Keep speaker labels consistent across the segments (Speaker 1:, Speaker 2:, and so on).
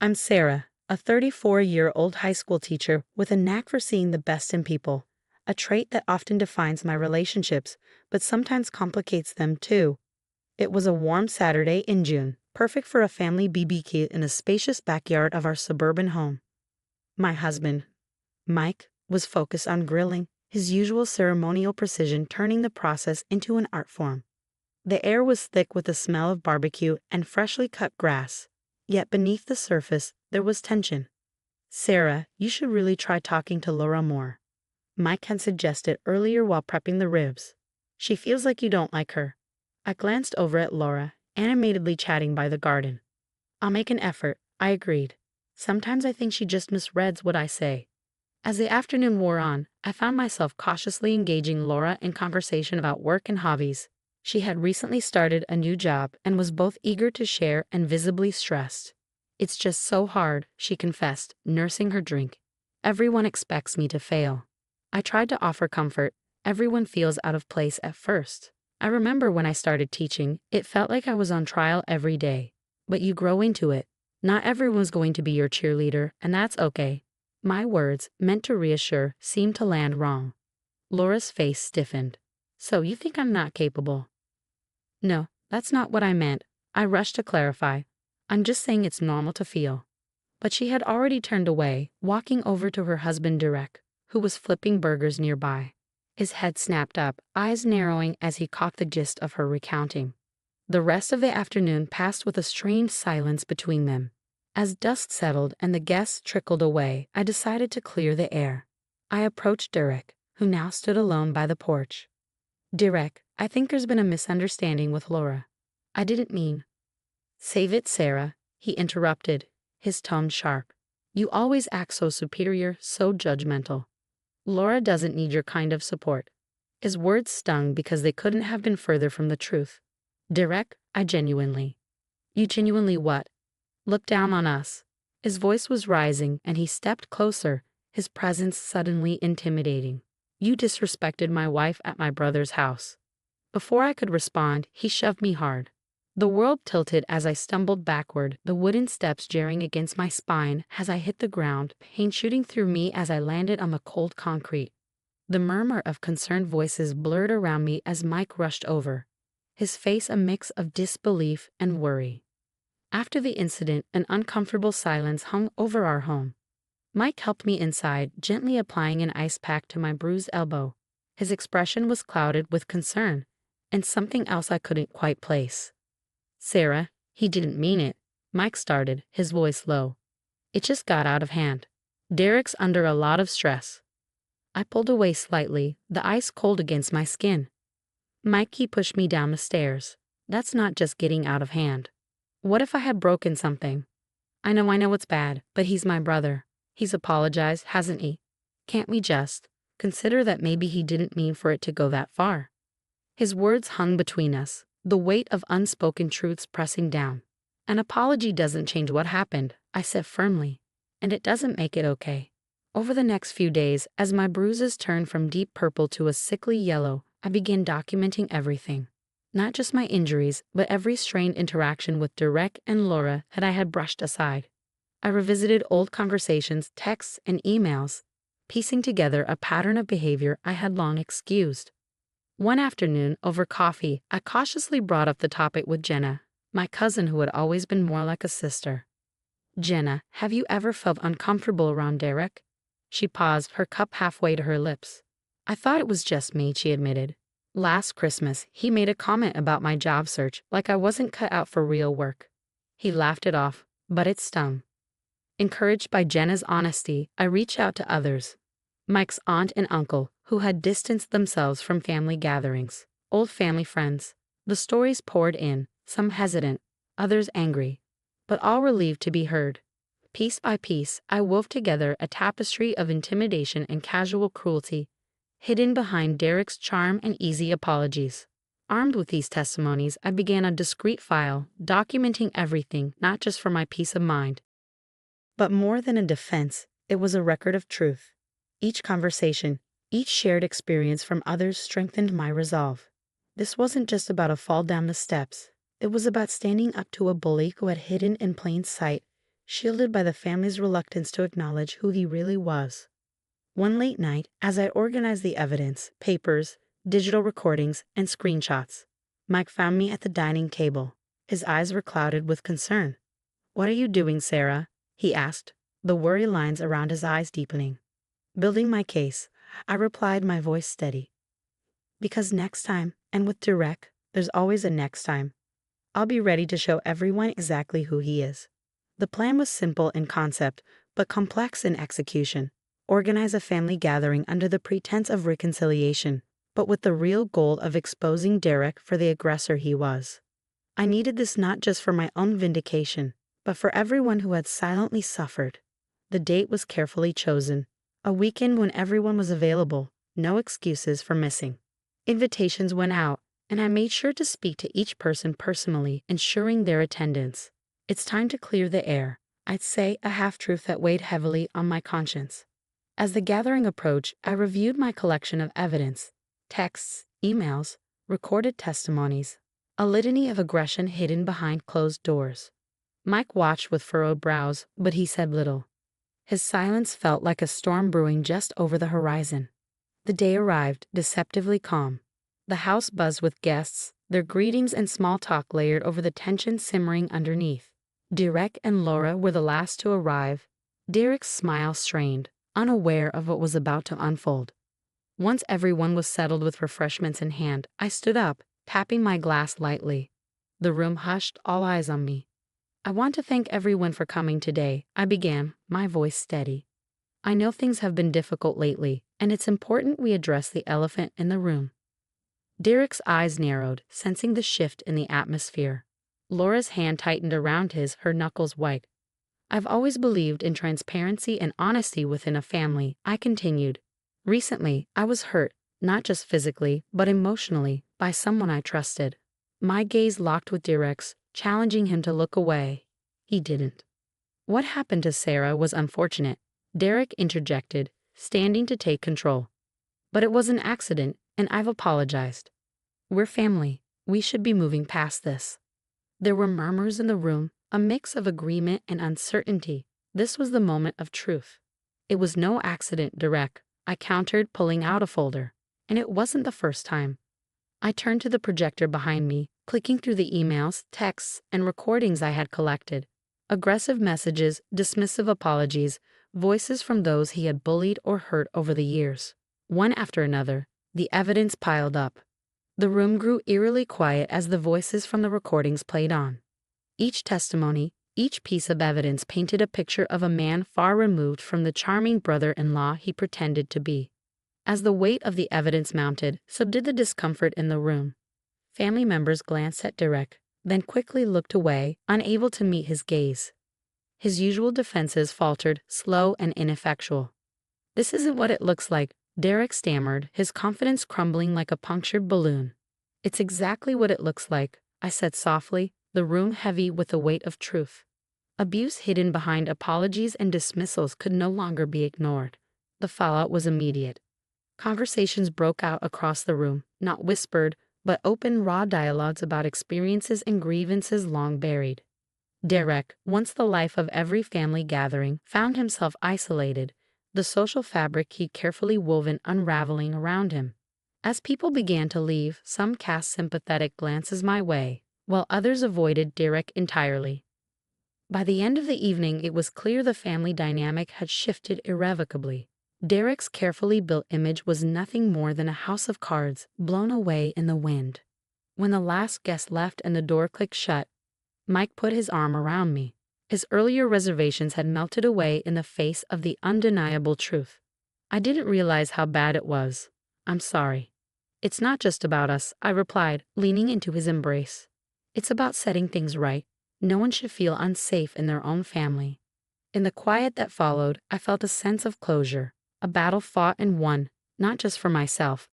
Speaker 1: I'm Sarah, a 34-year-old high school teacher with a knack for seeing the best in people, a trait that often defines my relationships, but sometimes complicates them too. It was a warm Saturday in June, perfect for a family BBQ in the spacious backyard of our suburban home. My husband, Mike, was focused on grilling, his usual ceremonial precision turning the process into an art form. The air was thick with the smell of barbecue and freshly cut grass, yet beneath the surface there was tension. "Sarah, you should really try talking to Laura more," Mike had suggested earlier while prepping the ribs. "She feels like you don't like her." I glanced over at Laura, animatedly chatting by the garden. "I'll make an effort," I agreed. "Sometimes I think she just misreads what I say." As the afternoon wore on, I found myself cautiously engaging Laura in conversation about work and hobbies. She had recently started a new job and was both eager to share and visibly stressed. "It's just so hard," she confessed, nursing her drink. "Everyone expects me to fail." I tried to offer comfort. "Everyone feels out of place at first. I remember when I started teaching, it felt like I was on trial every day. But you grow into it. Not everyone's going to be your cheerleader, and that's okay." My words, meant to reassure, seemed to land wrong. Laura's face stiffened. "So you think I'm not capable?" "No, that's not what I meant," I rushed to clarify. "I'm just saying it's normal to feel." But she had already turned away, walking over to her husband Derek, who was flipping burgers nearby. His head snapped up, eyes narrowing as he caught the gist of her recounting. The rest of the afternoon passed with a strange silence between them. As dusk settled and the guests trickled away, I decided to clear the air. I approached Derek, who now stood alone by the porch. "Derek, I think there's been a misunderstanding with Laura." "I didn't mean—" "Save it, Sarah," he interrupted, his tone sharp. "You always act so superior, so judgmental. Laura doesn't need your kind of support." His words stung because they couldn't have been further from the truth. "Derek, I genuinely—" "You genuinely what?" "Look down on us." His voice was rising and he stepped closer, his presence suddenly intimidating. "You disrespected my wife at my brother's house." Before I could respond, he shoved me hard. The world tilted as I stumbled backward, the wooden steps jarring against my spine as I hit the ground, pain shooting through me as I landed on the cold concrete. The murmur of concerned voices blurred around me as Mike rushed over, his face a mix of disbelief and worry. After the incident, an uncomfortable silence hung over our home. Mike helped me inside, gently applying an ice pack to my bruised elbow. His expression was clouded with concern, and something else I couldn't quite place. "Sarah, he didn't mean it," Mike started, his voice low. "It just got out of hand. Derek's under a lot of stress." I pulled away slightly, the ice cold against my skin. Mikey pushed me down the stairs. "That's not just getting out of hand. What if I had broken something?" I know it's bad, but he's my brother. He's apologized, hasn't he? Can't we just consider that maybe he didn't mean for it to go that far?" His words hung between us, the weight of unspoken truths pressing down. "An apology doesn't change what happened," I said firmly, "and it doesn't make it okay." Over the next few days, as my bruises turned from deep purple to a sickly yellow, I began documenting everything. Not just my injuries, but every strained interaction with Derek and Laura that I had brushed aside. I revisited old conversations, texts, and emails, piecing together a pattern of behavior I had long excused. One afternoon, over coffee, I cautiously brought up the topic with Jenna, my cousin who had always been more like a sister. "Jenna, have you ever felt uncomfortable around Derek?" She paused, her cup halfway to her lips. "I thought it was just me," she admitted. "Last Christmas, he made a comment about my job search, like I wasn't cut out for real work." He laughed it off, but it stung. Encouraged by Jenna's honesty, I reached out to others. Mike's aunt and uncle, who had distanced themselves from family gatherings, old family friends. The stories poured in, some hesitant, others angry, but all relieved to be heard. Piece by piece, I wove together a tapestry of intimidation and casual cruelty, hidden behind Derek's charm and easy apologies. Armed with these testimonies, I began a discreet file, documenting everything, not just for my peace of mind, but more than a defense, it was a record of truth. Each conversation, each shared experience from others strengthened my resolve. This wasn't just about a fall down the steps. It was about standing up to a bully who had hidden in plain sight, shielded by the family's reluctance to acknowledge who he really was. One late night, as I organized the evidence, papers, digital recordings, and screenshots, Mike found me at the dining table. His eyes were clouded with concern. "What are you doing, Sarah?" he asked, the worry lines around his eyes deepening. "Building my case," I replied, my voice steady. "Because next time, and with Derek, there's always a next time, I'll be ready to show everyone exactly who he is." The plan was simple in concept, but complex in execution. Organize a family gathering under the pretense of reconciliation, but with the real goal of exposing Derek for the aggressor he was. I needed this not just for my own vindication, but for everyone who had silently suffered. The date was carefully chosen, a weekend when everyone was available, no excuses for missing. Invitations went out, and I made sure to speak to each person personally, ensuring their attendance. "It's time to clear the air," I'd say, a half-truth that weighed heavily on my conscience. As the gathering approached, I reviewed my collection of evidence: texts, emails, recorded testimonies, a litany of aggression hidden behind closed doors. Mike watched with furrowed brows, but he said little. His silence felt like a storm brewing just over the horizon. The day arrived, deceptively calm. The house buzzed with guests, their greetings and small talk layered over the tension simmering underneath. Derek and Laura were the last to arrive, Derek's smile strained, unaware of what was about to unfold. Once everyone was settled with refreshments in hand, I stood up, tapping my glass lightly. The room hushed, all eyes on me. "I want to thank everyone for coming today," I began, my voice steady. "I know things have been difficult lately, and it's important we address the elephant in the room." Derek's eyes narrowed, sensing the shift in the atmosphere. Laura's hand tightened around his, her knuckles white. "I've always believed in transparency and honesty within a family," I continued. "Recently, I was hurt, not just physically, but emotionally, by someone I trusted." My gaze locked with Derek's, challenging him to look away. He didn't. "What happened to Sarah was unfortunate," Derek interjected, standing to take control. "But it was an accident, and I've apologized. We're family. We should be moving past this." There were murmurs in the room, a mix of agreement and uncertainty. This was the moment of truth. "It was no accident, Derek," I countered, pulling out a folder. "And it wasn't the first time." I turned to the projector behind me, clicking through the emails, texts, and recordings I had collected. Aggressive messages, dismissive apologies, voices from those he had bullied or hurt over the years. One after another, the evidence piled up. The room grew eerily quiet as the voices from the recordings played on. Each testimony, each piece of evidence painted a picture of a man far removed from the charming brother-in-law he pretended to be. As the weight of the evidence mounted, so did the discomfort in the room. Family members glanced at Derek, then quickly looked away, unable to meet his gaze. His usual defenses faltered, slow and ineffectual. "This isn't what it looks like," Derek stammered, his confidence crumbling like a punctured balloon. "It's exactly what it looks like," I said softly, the room heavy with the weight of truth. Abuse hidden behind apologies and dismissals could no longer be ignored. The fallout was immediate. Conversations broke out across the room, not whispered, but open, raw dialogues about experiences and grievances long buried. Derek, once the life of every family gathering, found himself isolated, the social fabric he'd carefully woven unraveling around him. As people began to leave, some cast sympathetic glances my way, while others avoided Derek entirely. By the end of the evening, it was clear the family dynamic had shifted irrevocably. Derek's carefully built image was nothing more than a house of cards blown away in the wind. When the last guest left and the door clicked shut, Mike put his arm around me. His earlier reservations had melted away in the face of the undeniable truth. "I didn't realize how bad it was. I'm sorry." "It's not just about us," I replied, leaning into his embrace. "It's about setting things right. No one should feel unsafe in their own family." In the quiet that followed, I felt a sense of closure, a battle fought and won, not just for myself.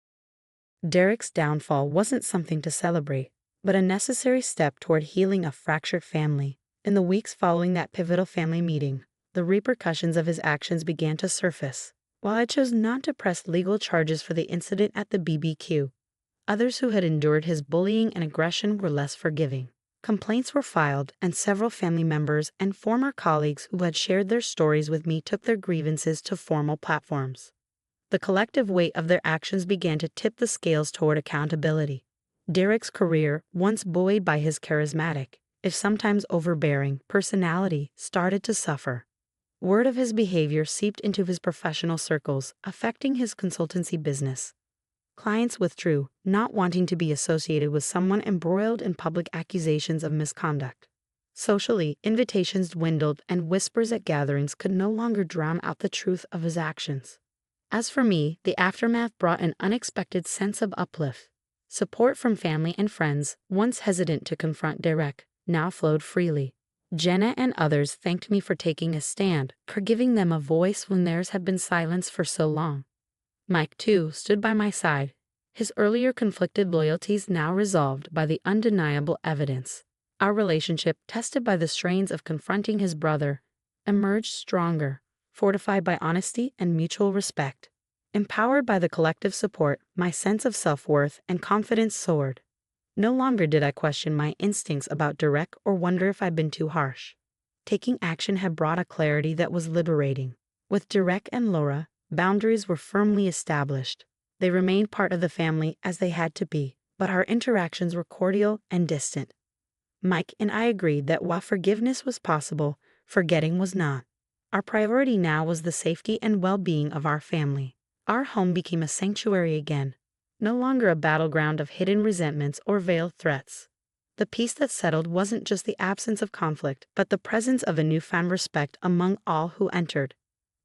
Speaker 1: Derek's downfall wasn't something to celebrate, but a necessary step toward healing a fractured family. In the weeks following that pivotal family meeting, the repercussions of his actions began to surface. While I chose not to press legal charges for the incident at the BBQ, others who had endured his bullying and aggression were less forgiving. Complaints were filed, and several family members and former colleagues who had shared their stories with me took their grievances to formal platforms. The collective weight of their actions began to tip the scales toward accountability. Derek's career, once buoyed by his charismatic, if sometimes overbearing, personality, started to suffer. Word of his behavior seeped into his professional circles, affecting his consultancy business. Clients withdrew, not wanting to be associated with someone embroiled in public accusations of misconduct. Socially, invitations dwindled, and whispers at gatherings could no longer drown out the truth of his actions. As for me, the aftermath brought an unexpected sense of uplift. Support from family and friends, once hesitant to confront Derek, now flowed freely. Jenna and others thanked me for taking a stand, for giving them a voice when theirs had been silenced for so long. Mike, too, stood by my side, his earlier conflicted loyalties now resolved by the undeniable evidence. Our relationship, tested by the strains of confronting his brother, emerged stronger, fortified by honesty and mutual respect. Empowered by the collective support, my sense of self-worth and confidence soared. No longer did I question my instincts about Derek or wonder if I'd been too harsh. Taking action had brought a clarity that was liberating. With Derek and Laura, boundaries were firmly established. They remained part of the family as they had to be, but our interactions were cordial and distant. Mike and I agreed that while forgiveness was possible, forgetting was not. Our priority now was the safety and well-being of our family. Our home became a sanctuary again, no longer a battleground of hidden resentments or veiled threats. The peace that settled wasn't just the absence of conflict, but the presence of a newfound respect among all who entered.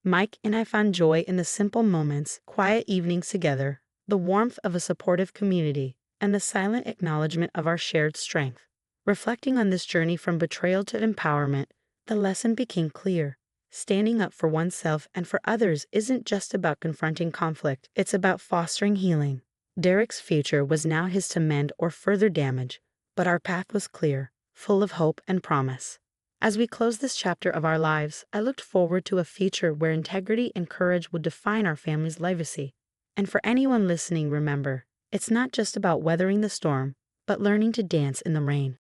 Speaker 1: Mike and I found joy in the simple moments, quiet evenings together, the warmth of a supportive community, and the silent acknowledgement of our shared strength. Reflecting on this journey from betrayal to empowerment, the lesson became clear. Standing up for oneself and for others isn't just about confronting conflict, it's about fostering healing. Derek's future was now his to mend or further damage, but our path was clear, full of hope and promise. As we closed this chapter of our lives, I looked forward to a future where integrity and courage would define our family's legacy. And for anyone listening, remember, it's not just about weathering the storm, but learning to dance in the rain.